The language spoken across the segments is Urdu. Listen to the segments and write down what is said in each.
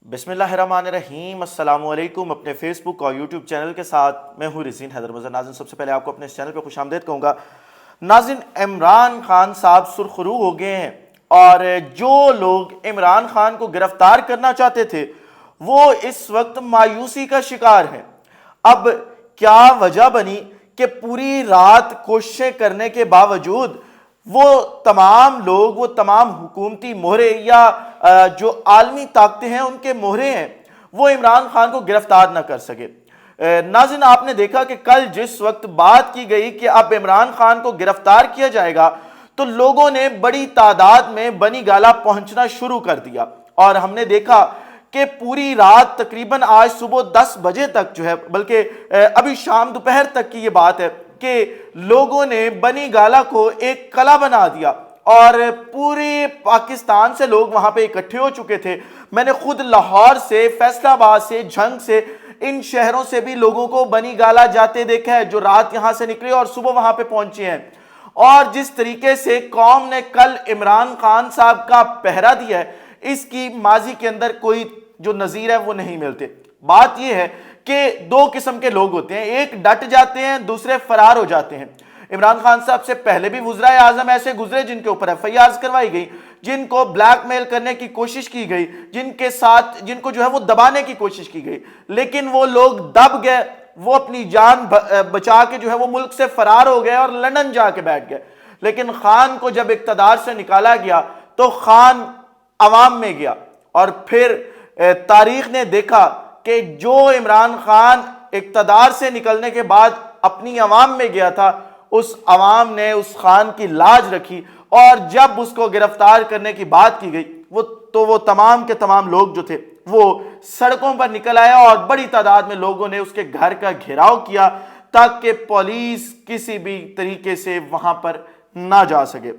بسم اللہ الرحمن الرحیم۔ السلام علیکم۔ اپنے فیس بک اور یوٹیوب چینل کے ساتھ میں ہوں رزین حیدر مظہر۔ ناظرین، سب سے پہلے آپ کو اپنے اس چینل پہ خوش آمدید کہوں گا۔ ناظرین، عمران خان صاحب سرخرو ہو گئے ہیں، اور جو لوگ عمران خان کو گرفتار کرنا چاہتے تھے وہ اس وقت مایوسی کا شکار ہیں۔ اب کیا وجہ بنی کہ پوری رات کوششیں کرنے کے باوجود وہ تمام لوگ، وہ تمام حکومتی مہرے یا جو عالمی طاقتیں ہیں ان کے مہرے ہیں، وہ عمران خان کو گرفتار نہ کر سکے؟ ناظرین، آپ نے دیکھا کہ کل جس وقت بات کی گئی کہ اب عمران خان کو گرفتار کیا جائے گا تو لوگوں نے بڑی تعداد میں بنی گالہ پہنچنا شروع کر دیا، اور ہم نے دیکھا کہ پوری رات تقریباً آج صبح 10 بجے تک جو ہے، بلکہ ابھی شام دوپہر تک کی یہ بات ہے کہ لوگوں نے بنی گالہ کو ایک قلعہ بنا دیا، اور پورے پاکستان سے لوگ وہاں پہ اکٹھے ہو چکے تھے۔ میں نے خود لاہور سے، فیصل آباد سے، جھنگ سے، ان شہروں سے بھی لوگوں کو بنی گالہ جاتے دیکھا ہے، جو رات یہاں سے نکلے اور صبح وہاں پہ پہنچے ہیں۔ اور جس طریقے سے قوم نے کل عمران خان صاحب کا پہرا دیا ہے، اس کی ماضی کے اندر کوئی جو نظیر ہے وہ نہیں ملتے۔ بات یہ ہے کہ دو قسم کے لوگ ہوتے ہیں، ایک ڈٹ جاتے ہیں، دوسرے فرار ہو جاتے ہیں۔ عمران خان صاحب سے پہلے بھی وزرائے اعظم ایسے گزرے جن کے اوپر FIR کروائی گئی، جن کو بلیک میل کرنے کی کوشش کی گئی، جن کو جو ہے وہ دبانے کی کوشش کی گئی، لیکن وہ لوگ دب گئے، وہ اپنی جان بچا کے جو ہے وہ ملک سے فرار ہو گئے اور لندن جا کے بیٹھ گئے۔ لیکن خان کو جب اقتدار سے نکالا گیا تو خان عوام میں گیا، اور پھر تاریخ نے دیکھا کہ جو عمران خان اقتدار سے نکلنے کے بعد اپنی عوام میں گیا تھا، اس عوام نے اس خان کی لاج رکھی، اور جب اس کو گرفتار کرنے کی بات کی گئی تو وہ تمام کے تمام لوگ جو تھے وہ سڑکوں پر نکل آئے، اور بڑی تعداد میں لوگوں نے اس کے گھر کا گھیراؤ کیا تاکہ پولیس کسی بھی طریقے سے وہاں پر نہ جا سکے۔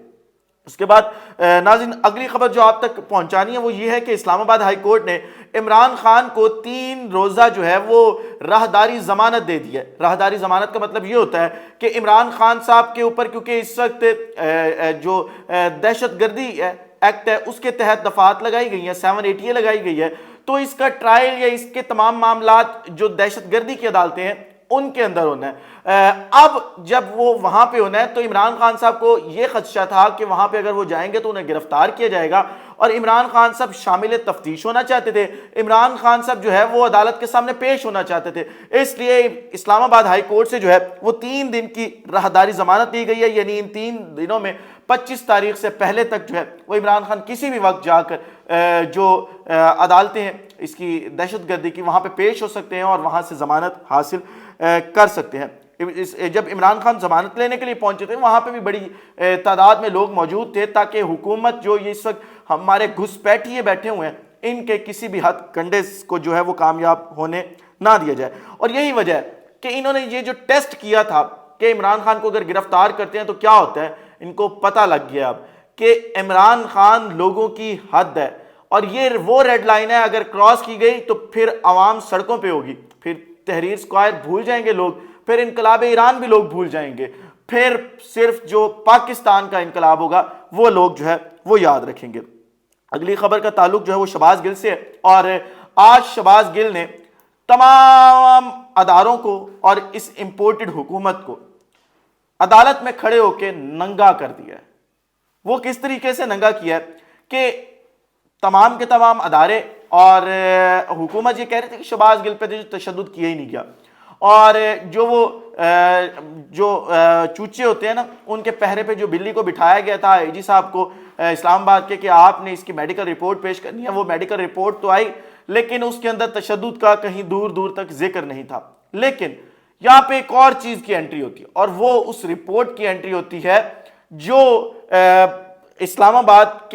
اس کے بعد ناظرین، اگلی خبر جو آپ تک پہنچانی ہے وہ یہ ہے کہ اسلام آباد ہائی کورٹ نے عمران خان کو 3 روزہ جو ہے وہ راہداری ضمانت دے دی ہے۔ راہداری ضمانت کا مطلب یہ ہوتا ہے کہ عمران خان صاحب کے اوپر، کیونکہ اس وقت جو دہشت گردی ایکٹ ہے اس کے تحت دفعات لگائی گئی ہیں، 780 لگائی گئی ہے، تو اس کا ٹرائل یا اس کے تمام معاملات جو دہشت گردی کی عدالتیں ہیں ان کے اندر ہونا ہے۔ اب جب وہ وہاں پہ ہونا ہے تو عمران خان صاحب کو یہ خدشہ تھا کہ وہاں پہ اگر وہ جائیں گے تو انہیں گرفتار کیا جائے گا، اور عمران خان صاحب شامل تفتیش ہونا چاہتے تھے، عمران خان صاحب جو ہے وہ عدالت کے سامنے پیش ہونا چاہتے تھے، اس لیے اسلام آباد ہائی کورٹ سے جو ہے وہ 3 دن کی راہداری ضمانت دی گئی ہے، یعنی ان 3 دنوں میں 25 تاریخ سے پہلے تک جو ہے وہ عمران خان کسی بھی وقت جا کر جو عدالتیں ہیں اس کی دہشت گردی کی وہاں پہ پیش ہو سکتے ہیں اور وہاں سے ضمانت حاصل کر سکتے ہیں۔ جب عمران خان ضمانت لینے کے لیے پہنچے تھے وہاں پہ بھی بڑی تعداد میں لوگ موجود تھے، تاکہ حکومت جو یہ اس وقت ہمارے گھسپیٹھیے بیٹھے ہوئے ہیں ان کے کسی بھی حد کنڈے کو جو ہے وہ کامیاب ہونے نہ دیا جائے۔ اور یہی وجہ ہے کہ انہوں نے یہ جو ٹیسٹ کیا تھا کہ عمران خان کو اگر گرفتار کرتے ہیں تو کیا ہوتا ہے، ان کو پتہ لگ گیا اب کہ عمران خان لوگوں کی حد ہے، اور یہ وہ ریڈ لائن ہے، اگر کراس کی گئی تو پھر عوام سڑکوں پہ ہوگی، پھر تحریر اسکوائر بھول جائیں گے لوگ، پھر انقلاب ایران بھی لوگ بھول جائیں گے، پھر صرف جو پاکستان کا انقلاب ہوگا وہ لوگ جو ہے وہ یاد رکھیں گے۔ اگلی خبر کا تعلق جو ہے وہ شہباز گل سے ہے، اور آج شہباز گل نے تمام اداروں کو اور اس امپورٹڈ حکومت کو عدالت میں کھڑے ہو کے ننگا کر دیا ہے۔ وہ کس طریقے سے ننگا کیا ہے کہ تمام کے تمام ادارے اور حکومت یہ کہہ رہے تھے کہ شہباز گل پہ تشدد کیا ہی نہیں گیا، اور جو چوچے ہوتے ہیں نا ان کے پہرے پہ جو بلی کو بٹھایا گیا تھا AG صاحب کو اسلام آباد کے کہ آپ نے اس کی میڈیکل رپورٹ پیش کرنی ہے، وہ میڈیکل رپورٹ تو آئی لیکن اس کے اندر تشدد کا کہیں دور دور تک ذکر نہیں تھا۔ لیکن یہاں پہ ایک اور چیز کی انٹری ہوتی ہے، اور وہ اس رپورٹ کی انٹری ہوتی ہے جو اسلام آباد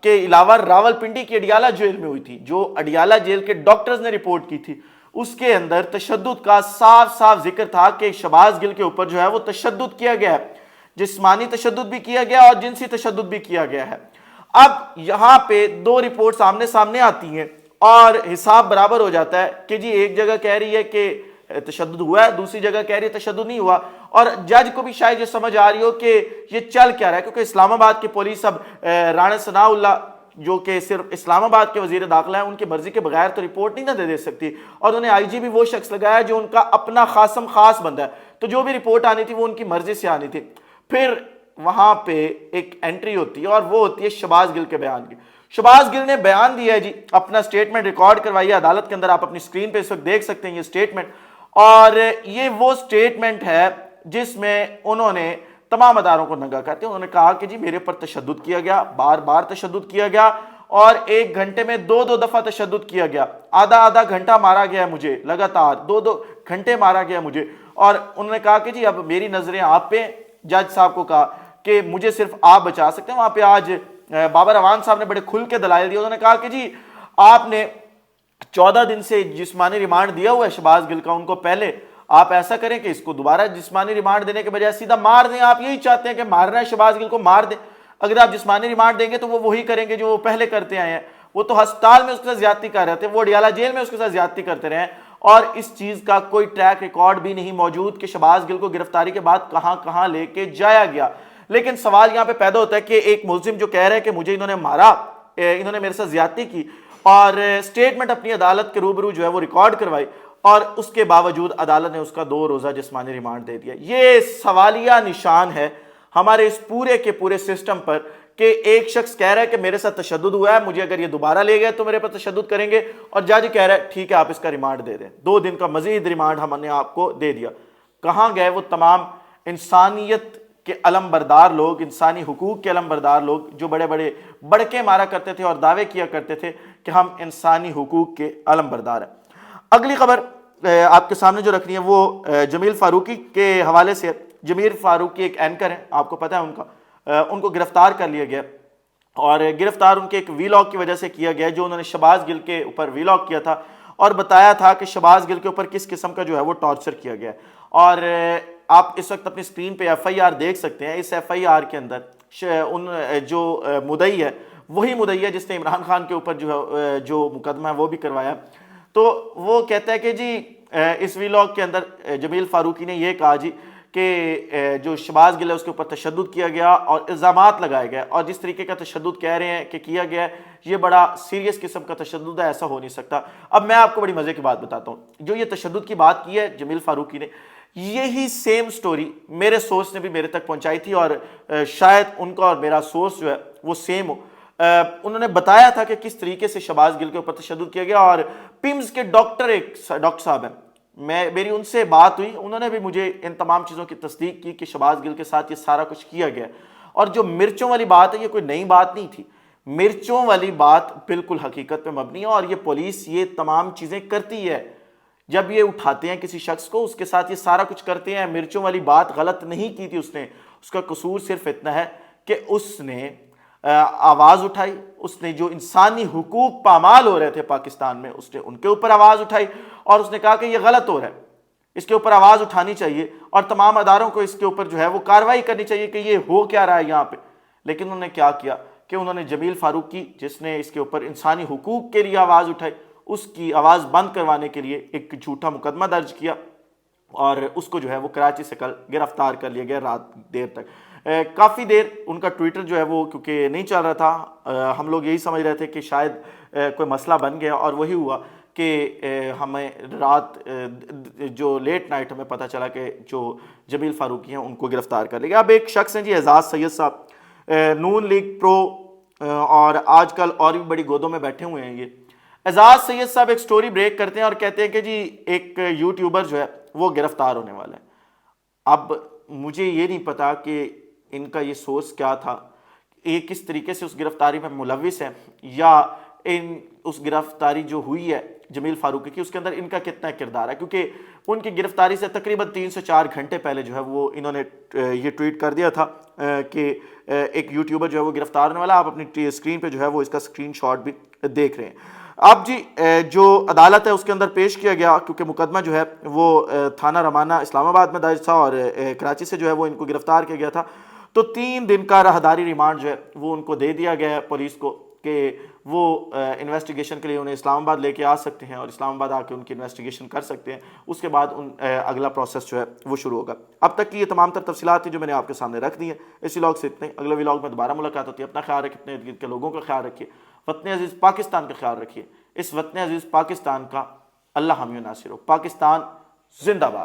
کے علاوہ راول پنڈی کی اڈیالہ جیل میں ہوئی تھی، جو اڈیالہ جیل کے ڈاکٹرز نے رپورٹ کی تھی۔ اس کے اندر تشدد کا صاف صاف ذکر تھا کہ شہباز گل کے اوپر جو ہے وہ تشدد کیا گیا ہے، جسمانی تشدد بھی کیا گیا اور جنسی تشدد بھی کیا گیا ہے۔ اب یہاں پہ 2 رپورٹ سامنے آتی ہیں اور حساب برابر ہو جاتا ہے کہ جی ایک جگہ کہہ رہی ہے کہ تشدد ہوا ہے، دوسری جگہ کہہ رہی ہے تشدد نہیں ہوا، اور جج کو بھی شاید یہ سمجھ آ رہی ہو کہ یہ چل کیا رہا ہے، کیونکہ اسلام آباد کی پولیس اب رانا ثناء اللہ جو کہ صرف اسلام آباد کے وزیر داخلہ ہیں، ان کی مرضی کے بغیر تو رپورٹ نہیں نہ دے سکتی، اور انہیں آئی جی بھی وہ شخص لگایا جو ان کا اپنا خاصم خاص بندہ ہے، تو جو بھی رپورٹ آنی تھی وہ ان کی مرضی سے آنی تھی۔ پھر وہاں پہ ایک انٹری ہوتی ہے اور وہ ہوتی ہے شہباز گل کے بیان کی۔ شہباز گل نے بیان دیا ہے جی، اپنا سٹیٹمنٹ ریکارڈ کروائی ہے عدالت کے اندر، آپ اپنی سکرین پہ اس وقت دیکھ سکتے ہیں یہ سٹیٹمنٹ، اور یہ وہ سٹیٹمنٹ ہے جس میں انہوں نے تمام اداروں کو ننگا کرتے ہیں۔ انہوں نے کہا کہ جی میرے پر تشدد کیا گیا، بار بار تشدد کیا گیا، اور ایک گھنٹے میں دو دفعہ تشدد کیا گیا، آدھا گھنٹہ مارا گیا مجھے، لگاتار دو گھنٹے مارا گیا مجھے۔ اور انہوں نے کہا کہ جی اب میری نظریں آپ پہ، جج صاحب کو کہا کہ مجھے صرف آپ بچا سکتے ہیں۔ وہاں پہ آج بابر اعوان صاحب نے بڑے کھل کے دلائل دیے، انہوں نے کہا کہ جی آپ نے 14 دن سے جسمانی ریمانڈ دیا ہوا ہے شہباز گل کا، ان کو پہلے آپ ایسا کریں کہ اس کو دوبارہ جسمانی ریمانڈ دینے کے بجائے سیدھا مار دیں۔ آپ یہی چاہتے ہیں کہ مارنا ہے شہباز گل کو، مار دیں۔ اگر آپ جسمانی ریمانڈ دیں گے تو وہ وہی کریں گے جو وہ پہلے کرتے آئے ہیں، وہ تو ہسپتال میں اس کے ساتھ زیادتی کر رہے تھے، وہ ڈیالہ جیل میں اس کے ساتھ زیادتی کرتے رہے ہیں، اور اس چیز کا کوئی ٹریک ریکارڈ بھی نہیں موجود کہ شہباز گل کو گرفتاری کے بعد کہاں کہاں لے کے جایا گیا۔ لیکن سوال یہاں پہ پیدا ہوتا ہے کہ ایک ملزم جو کہہ رہا ہے کہ مجھے انہوں نے مارا، انہوں نے میرے ساتھ زیادتی کی، اور سٹیٹمنٹ اپنی عدالت کے روبرو جو ہے وہ ریکارڈ کروائی، اور اس کے باوجود عدالت نے اس کا 2 روزہ جسمانی ریمانڈ دے دیا۔ یہ سوالیہ نشان ہے ہمارے اس پورے کے پورے سسٹم پر کہ ایک شخص کہہ رہا ہے کہ میرے ساتھ تشدد ہوا ہے، مجھے اگر یہ دوبارہ لے گئے تو میرے پر تشدد کریں گے، اور جج کہہ رہا ہے ٹھیک ہے آپ اس کا ریمانڈ دے دیں، 2 دن کا مزید ریمانڈ ہم نے آپ کو دے دیا۔ کہاں گئے وہ تمام انسانیت کے علم بردار لوگ، انسانی حقوق کے علم بردار لوگ جو بڑے بڑے بڑکے مارا کرتے تھے اور دعوے کیا کرتے تھے کہ ہم انسانی حقوق کے علم بردار ہیں؟ اگلی خبر آپ کے سامنے جو رکھنی ہے وہ جمیل فاروقی کے حوالے سے۔ جمیل فاروقی ایک اینکر ہیں، آپ کو پتہ ہے ان کو گرفتار کر لیا گیا، اور گرفتار ان کے ایک ویلاگ کی وجہ سے کیا گیا جو انہوں نے شہباز گل کے اوپر ویلاگ کیا تھا، اور بتایا تھا کہ شہباز گل کے اوپر کس قسم کا جو ہے وہ ٹارچر کیا گیا۔ اور آپ اس وقت اپنی سکرین پہ ایف آئی آر دیکھ سکتے ہیں۔ اس ایف آئی آر کے اندر جو مدعی ہے وہی مدعی ہے جس نے عمران خان کے اوپر جو مقدمہ ہے وہ بھی کروایا۔ تو وہ کہتا ہے کہ جی اس ویلاگ کے اندر جمیل فاروقی نے یہ کہا جی کہ جو شہباز گل ہے اس کے اوپر تشدد کیا گیا اور الزامات لگائے گئے، اور جس طریقے کا تشدد کہہ رہے ہیں کہ کیا گیا ہے یہ بڑا سیریس قسم کا تشدد ہے، ایسا ہو نہیں سکتا۔ اب میں آپ کو بڑی مزے کی بات بتاتا ہوں، جو یہ تشدد کی بات کی ہے جمیل فاروقی نے، یہی سیم سٹوری میرے سورس نے بھی میرے تک پہنچائی تھی، اور شاید ان کا اور میرا سورس جو ہے وہ سیم ہو۔ انہوں نے بتایا تھا کہ کس طریقے سے شہباز گل کے اوپر تشدد کیا گیا، اور پیمز کے ڈاکٹر صاحب ہیں، میری ان سے بات ہوئی، انہوں نے بھی مجھے ان تمام چیزوں کی تصدیق کی کہ شہباز گل کے ساتھ یہ سارا کچھ کیا گیا۔ اور جو مرچوں والی بات ہے یہ کوئی نئی بات نہیں تھی، مرچوں والی بات بالکل حقیقت پہ مبنی ہے، اور یہ پولیس یہ تمام چیزیں کرتی ہے۔ جب یہ اٹھاتے ہیں کسی شخص کو، اس کے ساتھ یہ سارا کچھ کرتے ہیں۔ مرچوں والی بات غلط نہیں کی تھی اس نے، اس کا قصور صرف اتنا ہے کہ اس نے آواز اٹھائی، اس نے جو انسانی حقوق پامال ہو رہے تھے پاکستان میں، اس نے ان کے اوپر آواز اٹھائی، اور اس نے کہا کہ یہ غلط ہو رہا ہے، اس کے اوپر آواز اٹھانی چاہیے، اور تمام اداروں کو اس کے اوپر جو ہے وہ کارروائی کرنی چاہیے کہ یہ ہو کیا رہا ہے یہاں پہ۔ لیکن انہوں نے کیا کیا کہ انہوں نے جمیل فاروقی جس نے اس کے اوپر انسانی حقوق کے لیے آواز اٹھائی، اس کی آواز بند کروانے کے لیے ایک جھوٹا مقدمہ درج کیا، اور اس کو جو ہے وہ کراچی سے کل گرفتار کر لیا گیا رات دیر تک۔ کافی دیر ان کا ٹویٹر جو ہے وہ کیونکہ نہیں چل رہا تھا، ہم لوگ یہی سمجھ رہے تھے کہ شاید کوئی مسئلہ بن گیا، اور وہی ہوا کہ ہمیں رات جو لیٹ نائٹ ہمیں پتہ چلا کہ جو جمیل فاروقی ہیں ان کو گرفتار کر لیا گیا۔ اب ایک شخص ہیں جی اعزاز سید صاحب، نون لیگ پرو، اور آج کل اور بھی بڑی گودوں میں بیٹھے ہوئے ہیں۔ یہ اعزاز سید صاحب ایک سٹوری بریک کرتے ہیں اور کہتے ہیں کہ جی ایک یوٹیوبر جو ہے وہ گرفتار ہونے والا ہے۔ اب مجھے یہ نہیں پتا کہ ان کا یہ سورس کیا تھا، یہ کس طریقے سے اس گرفتاری میں ملوث ہیں، یا اس گرفتاری جو ہوئی ہے جمیل فاروقی کی اس کے اندر ان کا کتنا کردار ہے، کیونکہ ان کی گرفتاری سے تقریباً 3 سے 4 گھنٹے پہلے جو ہے وہ انہوں نے یہ ٹویٹ کر دیا تھا کہ ایک یوٹیوبر جو ہے وہ گرفتار ہونے والا۔ آپ اپنی اسکرین پہ جو ہے وہ اس کا اسکرین شاٹ بھی دیکھ رہے ہیں۔ اب جی جو عدالت ہے اس کے اندر پیش کیا گیا، کیونکہ مقدمہ جو ہے وہ تھانہ رمانہ اسلام آباد میں درج تھا، اور کراچی سے جو ہے وہ ان کو گرفتار کیا گیا تھا، تو 3 دن کا راہداری ریمانڈ جو ہے وہ ان کو دے دیا گیا ہے پولیس کو، کہ وہ انویسٹیگیشن کے لیے انہیں اسلام آباد لے کے آ سکتے ہیں اور اسلام آباد آ کے ان کی انویسٹیگیشن کر سکتے ہیں. اس کے بعد اگلا پروسیس جو ہے وہ شروع ہوگا. اب تک کی یہ تمام تر تفصیلات تھی جو میں نے آپ کے سامنے رکھ دی ہیں. اس ولاگ سے اتنے. اگلے ولاگ میں دوبارہ ملاقات ہوتی ہے. اپنا خیال رکھیں، اپنے ارد گرد کے لوگوں کا خیال رکھیے. وطن عزیز پاکستان کا خیال رکھیے. اس وطن عزیز پاکستان کا اللہ حامی و ناصر ہو. پاکستان زندہ باد.